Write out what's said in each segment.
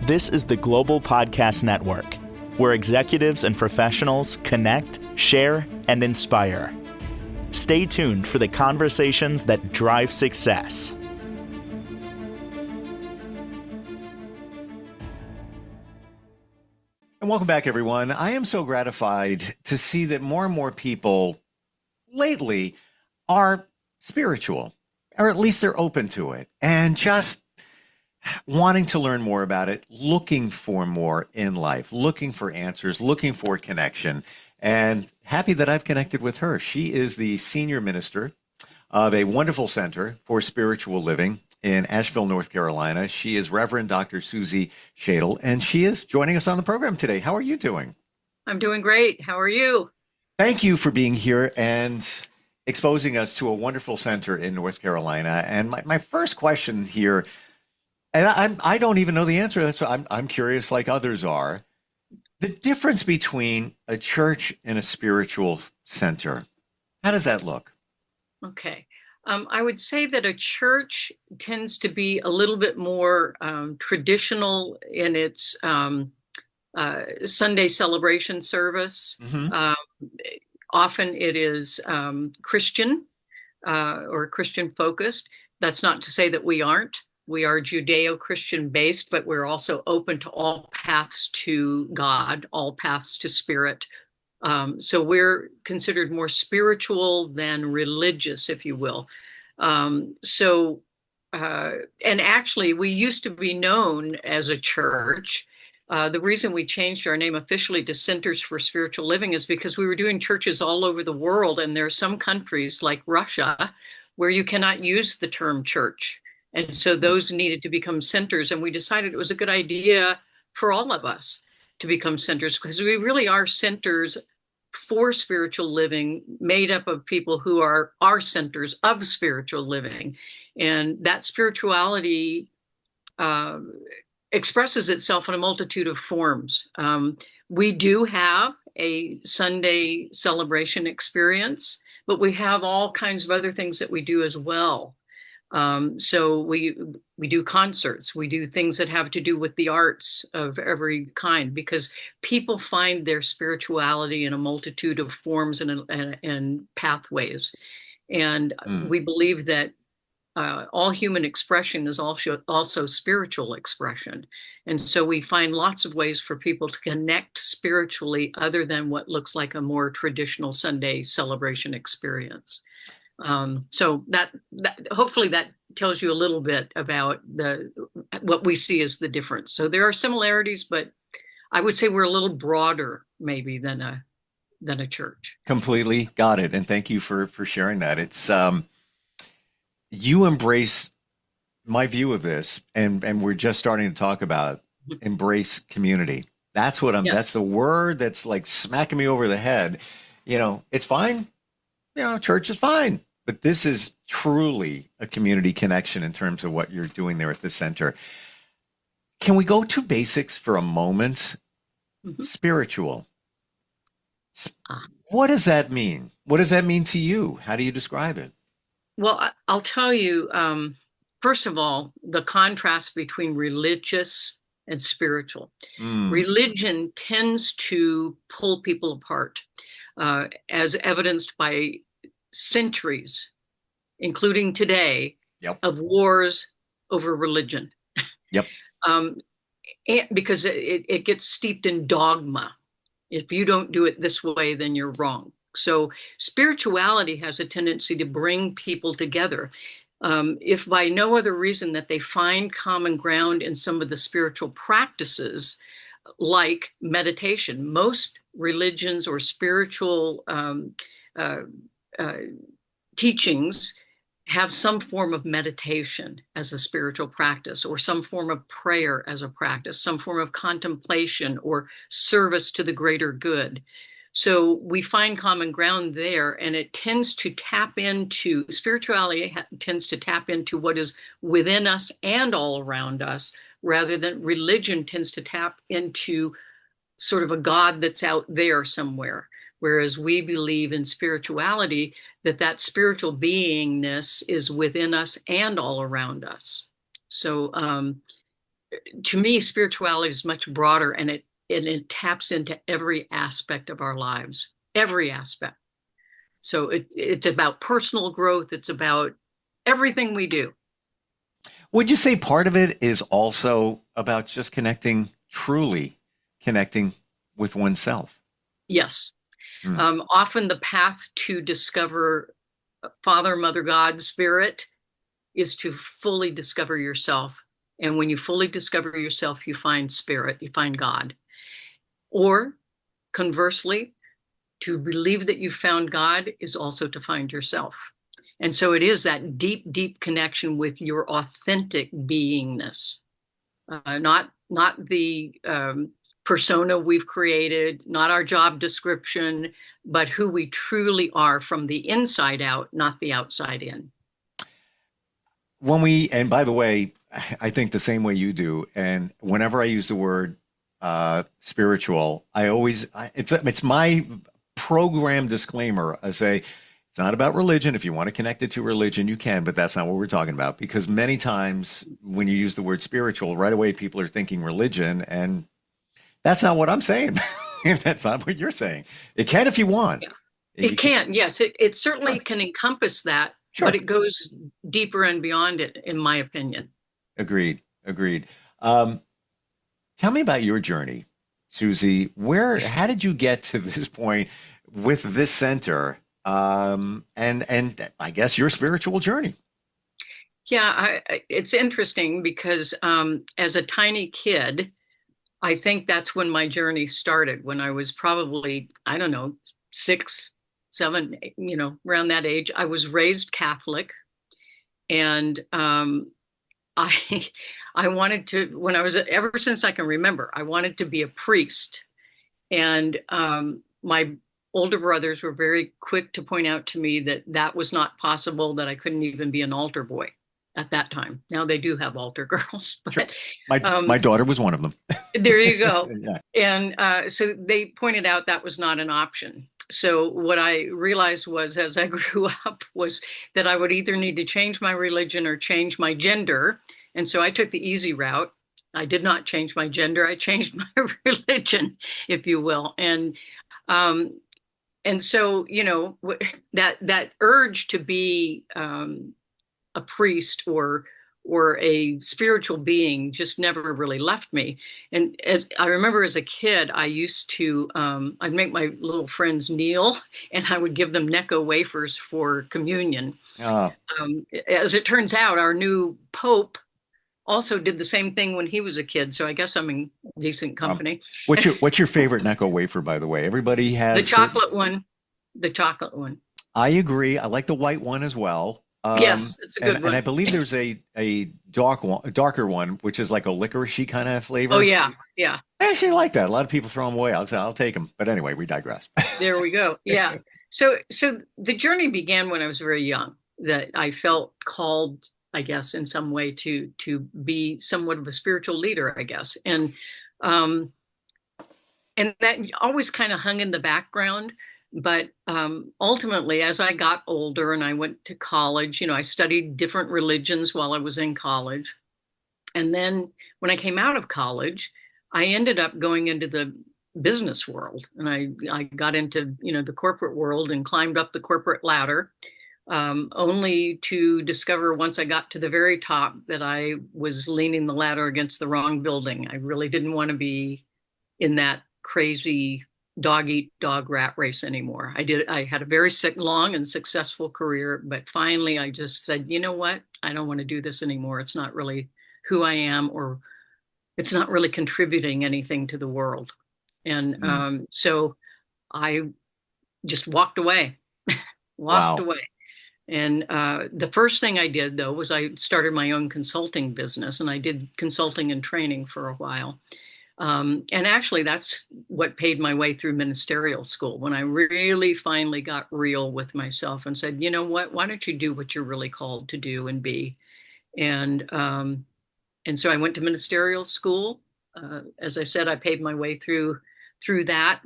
This is the Global Podcast Network, where executives and professionals connect, share, and inspire. Stay tuned for the conversations that drive success. And welcome back, everyone. I am so gratified to see that more and more people lately are spiritual, or at least they're open to it, and just wanting to learn more about it, looking for more in life, looking for answers, looking for connection, and happy that I've connected with her. She is the senior minister of a wonderful center for spiritual living in Asheville, North Carolina. She is Reverend Dr. Suzi Schadle, and she is joining us on the program today. How are you doing? I'm doing great. How are you? Thank you for being here and exposing us to a wonderful center in North Carolina. And my first question here, and I don't even know the answer to this, so I'm curious like others are. The difference between a church and a spiritual center, how does that look? Okay. I would say that a church tends to be a little bit more traditional in its Sunday celebration service. Mm-hmm. Often it is Christian or Christian focused. That's not to say that we aren't. We are Judeo-Christian based, but we're also open to all paths to God, all paths to spirit. So we're considered more spiritual than religious, if you will. And actually, we used to be known as a church. The reason we changed our name officially to Centers for Spiritual Living is because we were doing churches all over the world. And there are some countries like Russia where you cannot use the term church. And so those needed to become centers. And we decided it was a good idea for all of us to become centers because we really are centers for spiritual living, made up of people who are our centers of spiritual living. And that spirituality expresses itself in a multitude of forms. We do have a Sunday celebration experience, but we have all kinds of other things that we do as well. So we do concerts, we do things that have to do with the arts of every kind, because people find their spirituality in a multitude of forms and pathways. And we believe that all human expression is also spiritual expression. And so we find lots of ways for people to connect spiritually other than what looks like a more traditional Sunday celebration experience. So that hopefully that tells you a little bit about what we see as the difference. So there are similarities, but I would say we're a little broader maybe than a church. Completely got it. And thank you for sharing that. It's you embrace my view of this, and we're just starting to talk about embrace community. That's what Yes. That's the word that's like smacking me over the head. It's fine. Church is fine, but this is truly a community connection in terms of what you're doing there at the center. Can we go to basics for a moment? Mm-hmm. Spiritual. What does that mean? What does that mean to you? How do you describe it? Well, I'll tell you, first of all, the contrast between religious and spiritual. Religion tends to pull people apart. As evidenced by centuries, including today, of wars over religion. Yep. Because it gets steeped in dogma. If you don't do it this way, then you're wrong. So spirituality has a tendency to bring people together. If by no other reason that they find common ground in some of the spiritual practices, like meditation. Most religions or spiritual teachings have some form of meditation as a spiritual practice, or some form of prayer as a practice, some form of contemplation or service to the greater good. So we find common ground there, and it tends to tap into, spirituality tends to tap into what is within us and all around us, rather than religion tends to tap into sort of a God that's out there somewhere. Whereas we believe in spirituality, that spiritual beingness is within us and all around us. So to me, spirituality is much broader, and it taps into every aspect of our lives, every aspect. So it's about personal growth. It's about everything we do. Would you say part of it is also about just connecting, truly connecting with oneself? Yes. Hmm. Often the path to discover Father, Mother, God, Spirit is to fully discover yourself. And when you fully discover yourself, you find Spirit, you find God. Or conversely, to believe that you found God is also to find yourself. And so it is that deep, deep connection with your authentic beingness, not the persona we've created, not our job description, but who we truly are from the inside out, not the outside in. And by the way, I think the same way you do. And whenever I use the word spiritual, it's my program disclaimer. I say it's not about religion. If you want to connect it to religion, you can, but that's not what we're talking about. Because many times when you use the word spiritual, right away people are thinking religion, and that's not what I'm saying. And that's not what you're saying. It can if you want. Yeah. You It can, yes, it certainly can encompass that, Sure. but it goes deeper and beyond it, in my opinion. Agreed. Agreed. Tell me about your journey, Susie. How did you get to this point with this center? And I guess your spiritual journey. Yeah, it's interesting because as a tiny kid, I think that's when my journey started, when I was probably, I don't know, 6, 7, around that age. I was raised Catholic, and I I wanted to, when I was, ever since I can remember, I wanted to be a priest. And my older brothers were very quick to point out to me that that was not possible, that I couldn't even be an altar boy at that time. Now they do have altar girls, Sure. but My daughter was one of them. there you go. Yeah. And so they pointed out that was not an option. So what I realized was, as I grew up, was that I would either need to change my religion or change my gender. And so I took the easy route. I did not change my gender. I changed my religion, if you will. Um, and so, that urge to be a priest or a spiritual being just never really left me. And as I remember as a kid, I used to, I'd make my little friends kneel, and I would give them Necco wafers for communion. Uh, As it turns out, our new Pope also did the same thing when he was a kid. So I guess I'm in decent um, company. what's your favorite Necco wafer, by the way? Everybody The has chocolate one, the chocolate one. I agree. I like the white one as well. Yes, it's a good And I one. believe there's a darker one, which is like a licoricey kind of flavor. Oh yeah, yeah. I actually like that. A lot of people throw them away. I'll take them. But anyway, we digress. There we go. Yeah. So the journey began when I was very young, that I felt called, I guess, in some way to be somewhat of a spiritual leader, I guess. Um and that always kind of hung in the background. But ultimately, as I got older and I went to college, I studied different religions while I was in college. And then when I came out of college, I ended up going into the business world, and I got into the corporate world and climbed up the corporate ladder, only to discover once I got to the very top that I was leaning the ladder against the wrong building. I really didn't want to be in that crazy dog eat dog rat race anymore. I had a very long and successful career, but finally I just said, you know what? I don't want to do this anymore. It's not really who I am, or it's not really contributing anything to the world. And Mm, so I just walked away, walked wow. away. And the first thing I did, though, was I started my own consulting business, and I did consulting and training for a while. And actually, that's what paid my way through ministerial school, when I really finally got real with myself and said, you know what, why don't you do what you're really called to do and be? And so I went to ministerial school. As I said, I paid my way through that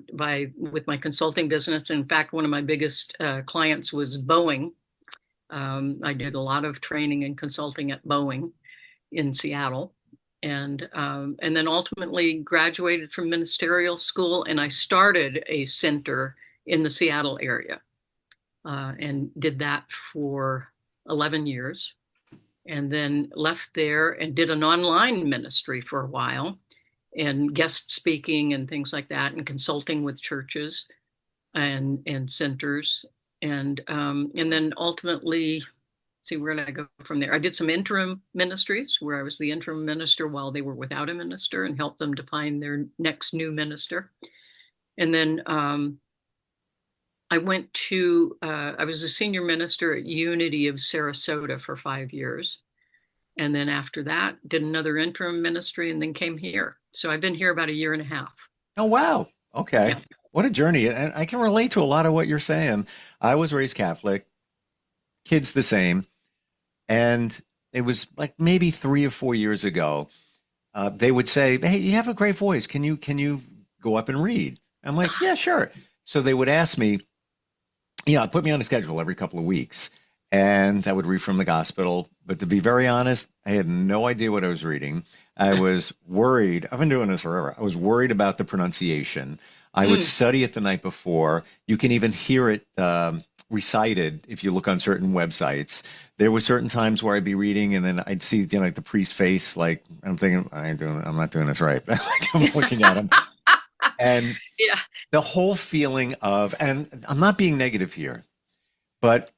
with my consulting business. In fact, one of my biggest clients was Boeing. I did a lot of training and consulting at Boeing in Seattle. and then ultimately graduated from ministerial school, and I started a center in the Seattle area, and did that for 11 years, and then left there and did an online ministry for a while, and guest speaking and things like that, and consulting with churches and centers, and then ultimately, see, where did I go from there? I did some interim ministries where I was the interim minister while they were without a minister and helped them to find their next new minister. And then I was a senior minister at Unity of Sarasota for 5 years. And then after that, did another interim ministry and then came here. So I've been here about a year and a half. Oh, wow. Okay. Yeah. What a journey. And I can relate to a lot of what you're saying. I was raised Catholic, kids the same. And it was like maybe 3 or 4 years ago, they would say, "Hey, you have a great voice. Can you go up and read?" I'm like, "Yeah, sure." So they would ask me, put me on a schedule every couple of weeks, and I would read from the gospel. But to be very honest, I had no idea what I was reading. I was worried. I've been doing this forever. I was worried about the pronunciation. I would study it the night before. You can even hear it recited if you look on certain websites. There were certain times where I'd be reading and then I'd see, like the priest's face, like I'm thinking, I'm not doing this right. Like I'm looking at him. And Yeah. the whole feeling of, and I'm not being negative here, but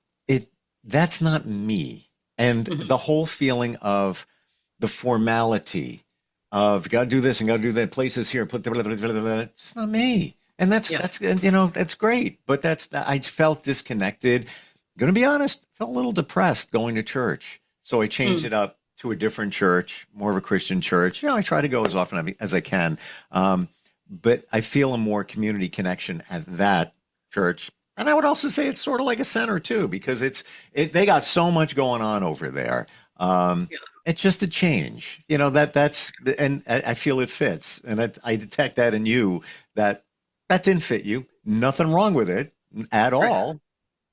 that's not me. And the whole feeling of the formality of got to do this and got to do that, places here, put it's just not me. And that's great. But I felt disconnected. Going to be honest, felt a little depressed going to church. So I changed it up to a different church, more of a Christian church. I try to go as often as I can. But I feel a more community connection at that church. And I would also say it's sort of like a center too, because they got so much going on over there. It's just a change, and I feel it fits. And I detect that in you, that didn't fit you. Nothing wrong with it at all.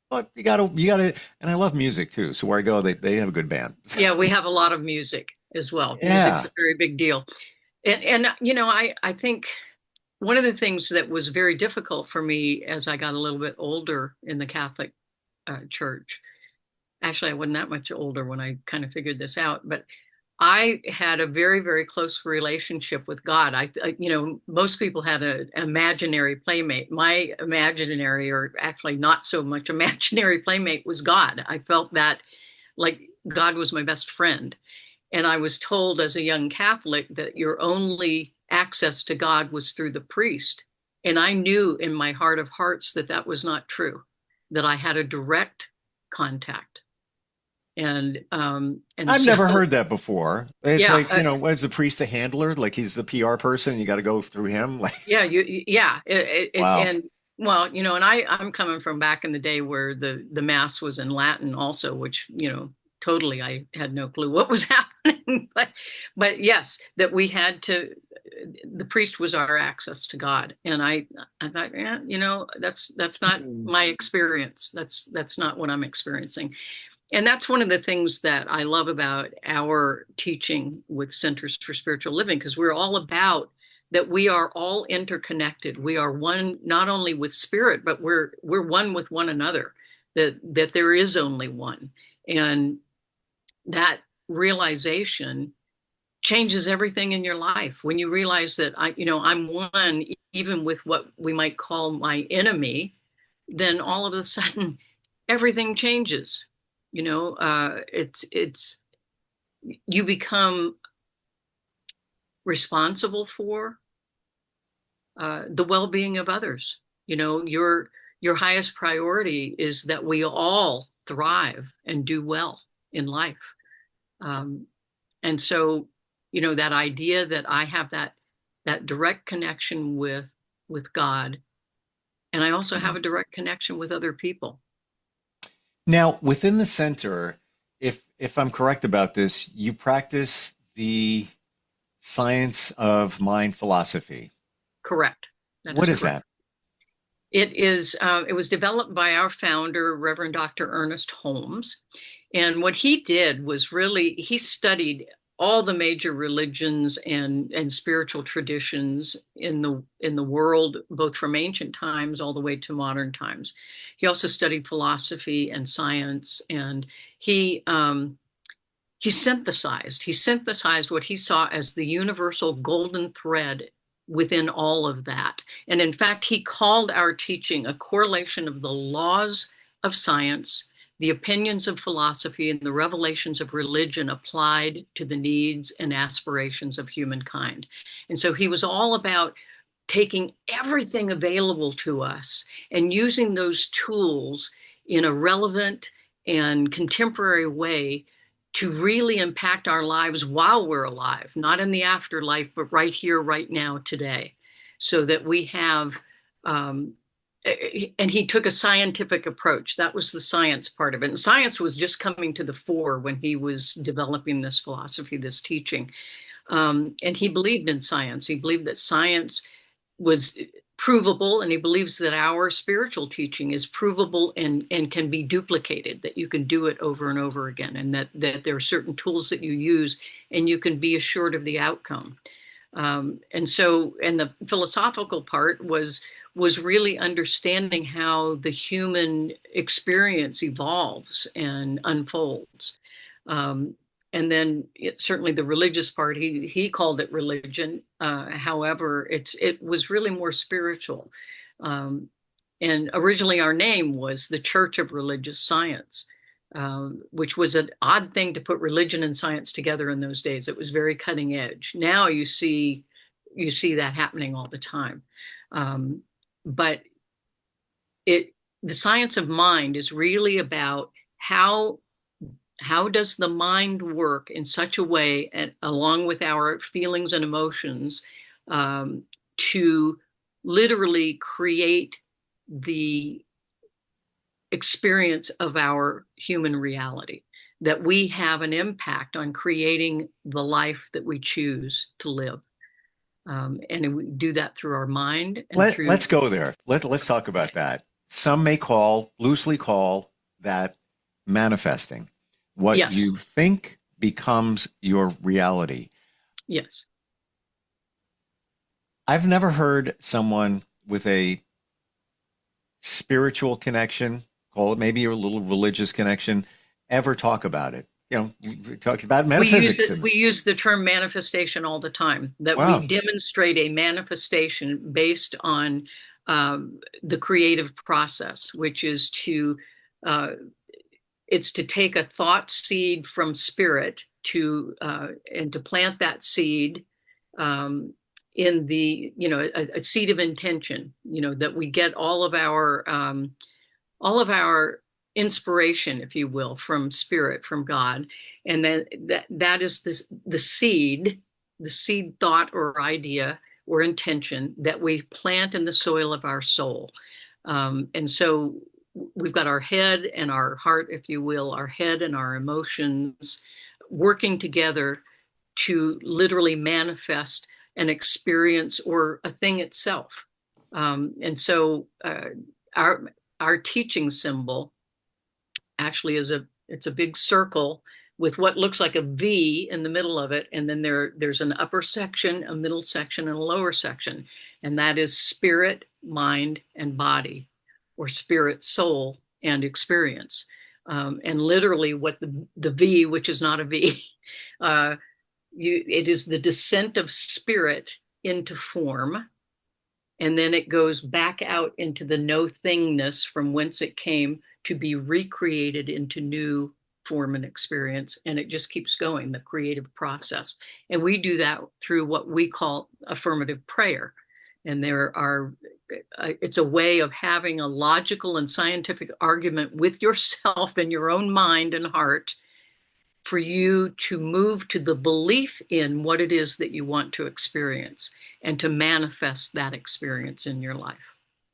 But you gotta, and I love music too. So where I go, they have a good band. Yeah, we have a lot of music as well. Yeah. Music's a very big deal. And I think one of the things that was very difficult for me as I got a little bit older in the Catholic Church, actually, I wasn't that much older when I kind of figured this out, but I had a very, very close relationship with God. Most people had an imaginary playmate. My imaginary, or actually not so much imaginary playmate, was God. I felt that like God was my best friend. And I was told as a young Catholic that your only access to God was through the priest. And I knew in my heart of hearts that was not true, that I had a direct contact. And I've never heard that before. It's like, what is the priest, the handler? Like he's the PR person, you got to go through him. Like, yeah. Wow. And well, and I'm coming from back in the day where the mass was in Latin also, which, totally, I had no clue what was happening. But yes, that we had to, the priest was our access to God. And I thought, that's not my experience. That's not what I'm experiencing. And that's one of the things that I love about our teaching with Centers for Spiritual Living, because we're all about that we are all interconnected. We are one, not only with spirit, but we're one with one another, that there is only one. And that realization changes everything in your life. When you realize that I'm one, even with what we might call my enemy, then all of a sudden everything changes. It's you become responsible for the well-being of others. Your highest priority is that we all thrive and do well in life. And so, that idea that I have that direct connection with God, and I also have a direct connection with other people. Now, within the center, if I'm correct about this, you practice the science of mind philosophy. Correct. What is that? It was developed by our founder, Reverend Dr. Ernest Holmes. And what he did was he studied all the major religions and spiritual traditions in the world, both from ancient times all the way to modern times. He also studied philosophy and science, and he synthesized what he saw as the universal golden thread within all of that. And in fact, he called our teaching a correlation of the laws of science, the opinions of philosophy, and the revelations of religion applied to the needs and aspirations of humankind. And so he was all about taking everything available to us and using those tools in a relevant and contemporary way to really impact our lives while we're alive, not in the afterlife, but right here, right now, today, so that we have, and he took a scientific approach. That was the science part of it. And science was just coming to the fore when he was developing this philosophy, this teaching. And he believed in science. He believed that science was provable, and he believes that our spiritual teaching is provable and can be duplicated, that you can do it over and over again, and that there are certain tools that you use and you can be assured of the outcome. And the philosophical part was really understanding how the human experience evolves and unfolds. And then certainly the religious part, he called it religion. However, it was really more spiritual. And originally our name was the Church of Religious Science, which was an odd thing to put religion and science together in those days. It was very cutting edge. Now you see that happening all the time. But the science of mind is really about how does the mind work in such a way, and along with our feelings and emotions, to literally create the experience of our human reality, that we have an impact on creating the life that we choose to live. And we do that through our mind. And Let's go there. Let's talk about that. Some may loosely call that manifesting. What Yes. you think becomes your reality. Yes. I've never heard someone with a spiritual connection, call it maybe a little religious connection, ever talk about it. We talked about metaphysics. We use the term manifestation all the time, that Wow. we demonstrate a manifestation based on the creative process, which is it's to take a thought seed from spirit and to plant that seed in a seed of intention, that we get all of our inspiration, if you will, from spirit, from God. And then that is the seed thought or idea or intention that we plant in the soil of our soul. And so we've got our head and our heart, if you will, our head and our emotions working together to literally manifest an experience or a thing itself. And so our teaching symbol actually it's a big circle with what looks like a V in the middle of it. And then there's an upper section, a middle section, and a lower section. And that is spirit, mind, and body, or spirit, soul, and experience. And literally what the V, which is not a V, it is the descent of spirit into form. And then it goes back out into the no thingness from whence it came to be recreated into new form and experience. And it just keeps going, the creative process. And we do that through what we call affirmative prayer. And it's a way of having a logical and scientific argument with yourself and your own mind and heart for you to move to the belief in what it is that you want to experience and to manifest that experience in your life.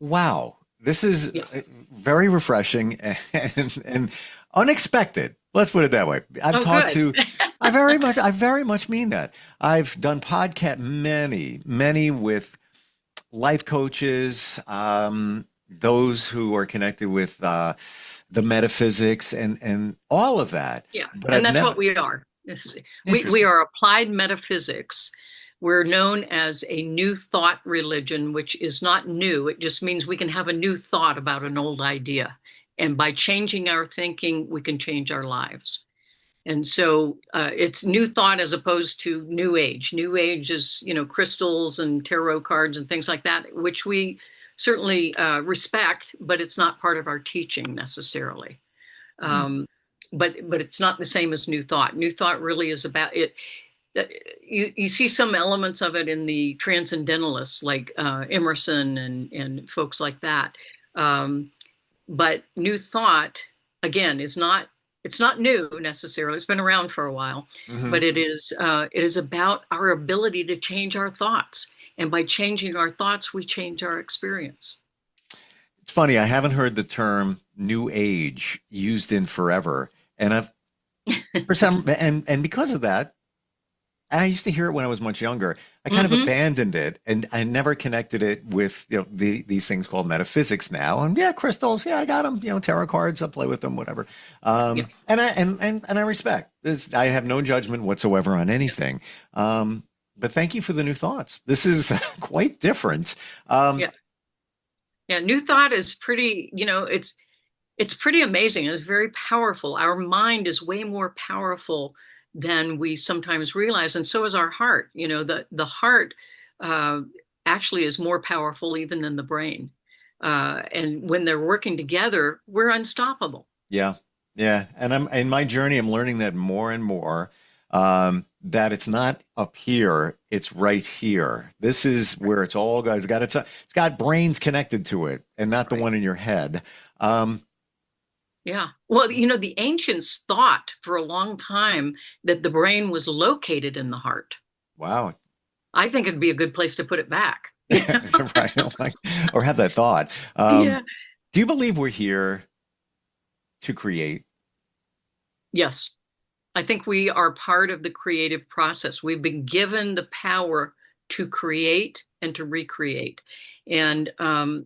Wow. This is very refreshing and unexpected. Let's put it that way. I very much mean that. I've done many with life coaches, those who are connected with the metaphysics and all of that. Yeah, But and that's what we are. We are applied metaphysics. We're known as a new thought religion, which is not new. It just means we can have a new thought about an old idea. And by changing our thinking, we can change our lives. And so it's new thought as opposed to new age. New age is, crystals and tarot cards and things like that, which we certainly respect, but it's not part of our teaching necessarily. But it's not the same as new thought. New thought really is about it. You see some elements of it in the transcendentalists like Emerson and folks like that. But new thought, again, it's not new necessarily. It's been around for a while, but it is about our ability to change our thoughts. And by changing our thoughts, we change our experience. It's funny. I haven't heard the term new age used in forever. And I've, for some, and because of that, I used to hear it when I was much younger. I kind of abandoned it, and I never connected it with these things called metaphysics now. And yeah, crystals, yeah, I got them. Tarot cards, I play with them, whatever. And I respect this. I have no judgment whatsoever on anything. But thank you for the new thoughts. This is quite different. Yeah, new thought is pretty. It's pretty amazing. It's very powerful. Our mind is way more powerful than we sometimes realize, and so is our heart. The heart actually is more powerful even than the brain. And when they're working together, we're unstoppable. Yeah, yeah. And I'm in my journey. I'm learning that more and more. That it's not up here; it's right here. This is where it's all got. It's got brains connected to it, and not the one in your head. Yeah. Well, the ancients thought for a long time that the brain was located in the heart. Wow. I think it'd be a good place to put it back. Right. Or have that thought. Yeah. Do you believe we're here to create? Yes. I think we are part of the creative process. We've been given the power to create and to recreate. And, but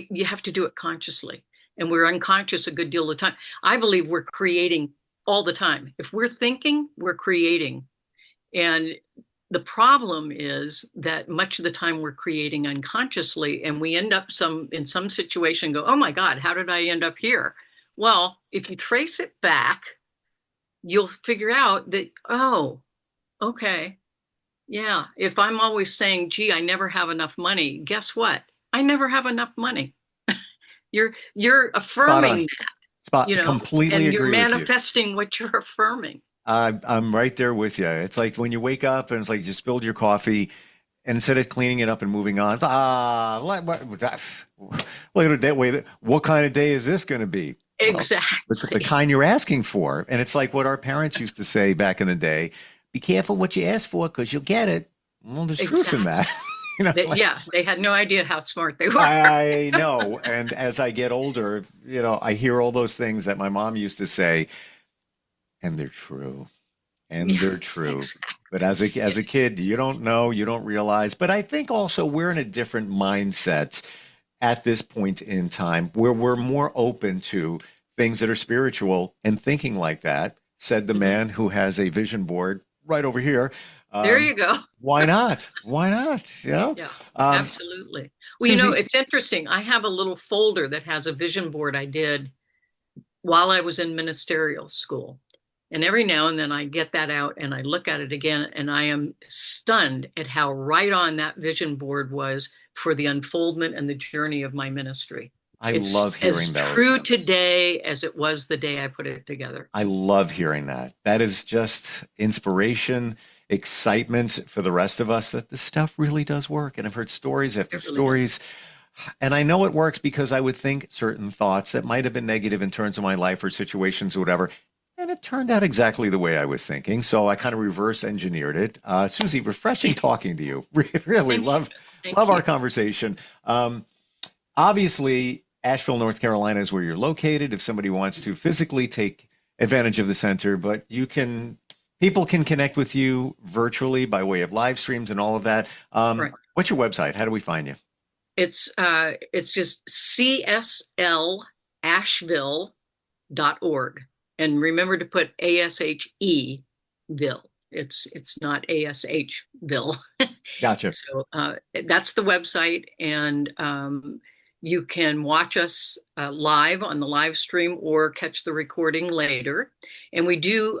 you have to do it consciously, and we're unconscious a good deal of the time. I believe we're creating all the time. If we're thinking, we're creating. And the problem is that much of the time we're creating unconsciously, and we end up in some situation go, oh my God, how did I end up here? Well, if you trace it back, you'll figure out that, oh, okay. Yeah. If I'm always saying, gee, I never have enough money, guess what? I never have enough money. You're affirming that. Completely and agree you're with you. manifesting what you're affirming. I'm right there with you. It's like when you wake up and it's like you spilled your coffee, and instead of cleaning it up and moving on, look at that way. What kind of day is this going to be? Exactly. Well, the kind you're asking for. And it's like what our parents used to say back in the day: be careful what you ask for because you'll get it. Well, there's truth in that. They had no idea how smart they were. I know. And as I get older, I hear all those things that my mom used to say, and they're true. They're true. Exactly. But as a kid, you don't know, you don't realize. But I think also we're in a different mindset at this point in time where we're more open to things that are spiritual and thinking like that, said the man who has a vision board right over here. There you go. Why not? Why not? Yeah, absolutely. Well, Suzi, it's interesting. I have a little folder that has a vision board I did while I was in ministerial school. And every now and then I get that out and I look at it again, and I am stunned at how right on that vision board was for the unfoldment and the journey of my ministry. It's love hearing those. As true today as it was the day I put it together. I love hearing that. That is just inspiration, excitement for the rest of us that this stuff really does work. And I've heard stories after stories. And I know it works because I would think certain thoughts that might have been negative in terms of my life or situations or whatever. And it turned out exactly the way I was thinking. So I kind of reverse engineered it. Suzi, refreshing talking to you. Really love our conversation. Obviously, Asheville, North Carolina is where you're located if somebody wants to physically take advantage of the center, but people can connect with you virtually by way of live streams and all of that. Right. What's your website? How do we find you? It's just cslasheville.org. And remember to put ASHE-ville. It's not ASH-ville. Gotcha. So that's the website, and you can watch us live on the live stream or catch the recording later. And we do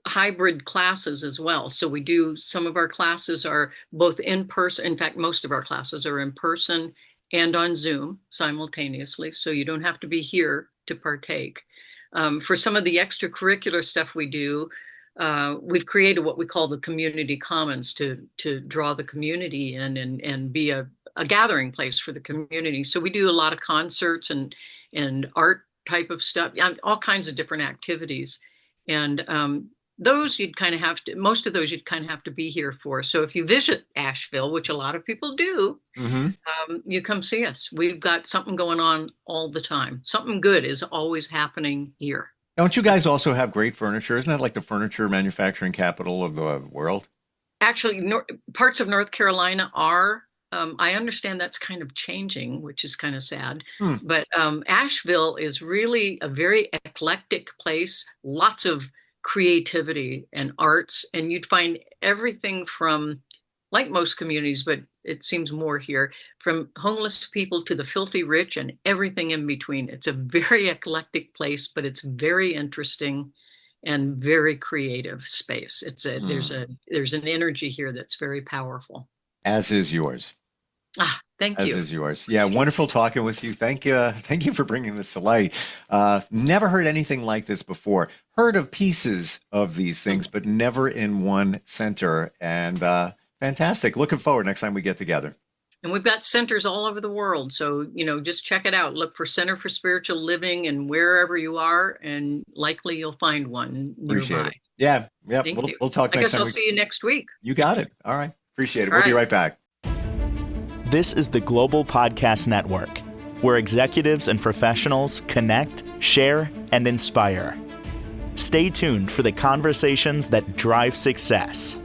hybrid classes as well. So some of our classes are both in person. In fact, most of our classes are in person and on Zoom simultaneously. So you don't have to be here to partake. For some of the extracurricular stuff we do, we've created what we call the community commons to draw the community in and be a gathering place for the community. So we do a lot of concerts and art type of stuff, all kinds of different activities. And most of those you'd kind of have to be here for. So if you visit Asheville, which a lot of people do, you come see us. We've got something going on all the time. Something good is always happening here. Don't you guys also have great furniture? Isn't that like the furniture manufacturing capital of the world? Actually, parts of North Carolina are. I understand that's kind of changing, which is kind of sad. But Asheville is really a very eclectic place, lots of creativity and arts. And you'd find everything from, like most communities, but it seems more here, from homeless people to the filthy rich and everything in between. It's a very eclectic place, but it's very interesting and very creative space. There's an energy here that's very powerful. As is yours. Thank you. As is yours. Yeah, wonderful talking with you. Thank you for bringing this to light. Never heard anything like this before. Heard of pieces of these things, but never in one center. And fantastic. Looking forward next time we get together. And we've got centers all over the world. So, just check it out. Look for Center for Spiritual Living and wherever you are, and likely you'll find one nearby. Appreciate it. Yeah. We'll talk next time. I guess I'll see you next week. You got it. All right. Appreciate it. All We'll be right back. This is the Global Podcast Network, where executives and professionals connect, share, and inspire. Stay tuned for the conversations that drive success.